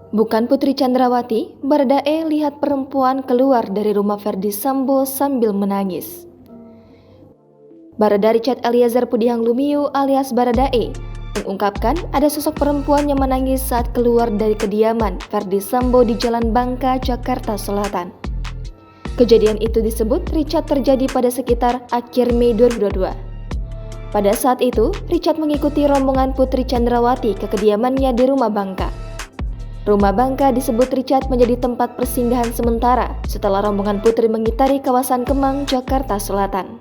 Bukan Putri Chandrawati, Baradae lihat perempuan keluar dari rumah Verdi Sambo sambil menangis. Barada Richard Eliezer Pudihang Lumiu alias Baradae mengungkapkan ada sosok perempuan yang menangis saat keluar dari kediaman Verdi Sambo di Jalan Bangka, Jakarta Selatan. Kejadian itu disebut Richard terjadi pada sekitar akhir Mei 2022. Pada saat itu, Richard mengikuti rombongan Putri Chandrawati ke kediamannya di rumah Bangka. Rumah Bangka disebut Richard menjadi tempat persinggahan sementara setelah rombongan Putri mengitari kawasan Kemang, Jakarta Selatan.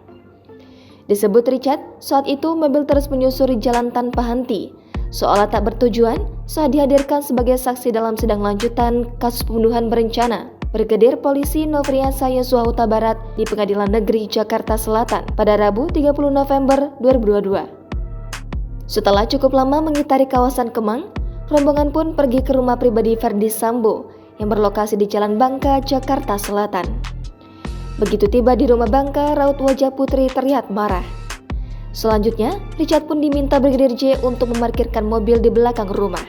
Disebut Richard, saat itu mobil terus menyusuri jalan tanpa henti, seolah tak bertujuan saat dihadirkan sebagai saksi dalam sidang lanjutan kasus pembunuhan berencana Brigadir Polisi Nofriansah Yosua Huta Barat di Pengadilan Negeri Jakarta Selatan pada Rabu 30 November 2022. Setelah cukup lama mengitari kawasan Kemang, rombongan pun pergi ke rumah pribadi Verdi Sambo yang berlokasi di Jalan Bangka, Jakarta Selatan. Begitu tiba di rumah Bangka, raut wajah Putri terlihat marah. Selanjutnya, Richard pun diminta Brigadir J untuk memarkirkan mobil di belakang rumah.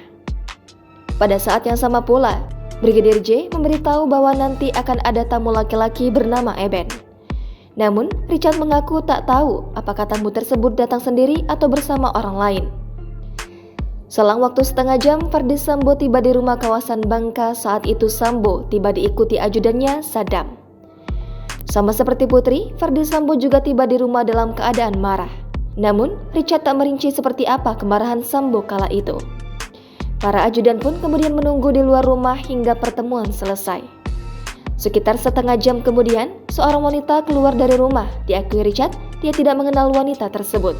Pada saat yang sama pula, Brigadir J memberitahu bahwa nanti akan ada tamu laki-laki bernama Eben. Namun, Richard mengaku tak tahu apakah tamu tersebut datang sendiri atau bersama orang lain. Selang waktu setengah jam, Verdi Sambo tiba di rumah kawasan Bangka. Saat itu Sambo tiba diikuti ajudannya Sadam. Sama seperti Putri, Verdi Sambo juga tiba di rumah dalam keadaan marah. Namun, Richard tak merinci seperti apa kemarahan Sambo kala itu. Para ajudan pun kemudian menunggu di luar rumah hingga pertemuan selesai. Sekitar setengah jam kemudian, seorang wanita keluar dari rumah. Diakui Richard, dia tidak mengenal wanita tersebut.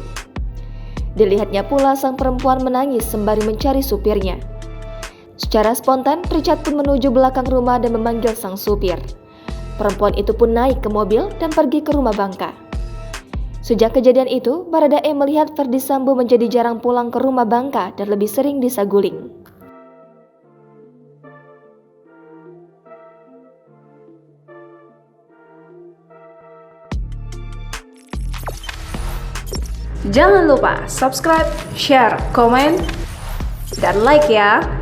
Dilihatnya pula sang perempuan menangis sembari mencari supirnya. Secara spontan, Richard pun menuju belakang rumah dan memanggil sang supir. Perempuan itu pun naik ke mobil dan pergi ke rumah Bangka. Sejak kejadian itu, Baradae melihat Verdi Sambo menjadi jarang pulang ke rumah Bangka dan lebih sering di Saguling. Jangan lupa subscribe, share, komen, dan like ya!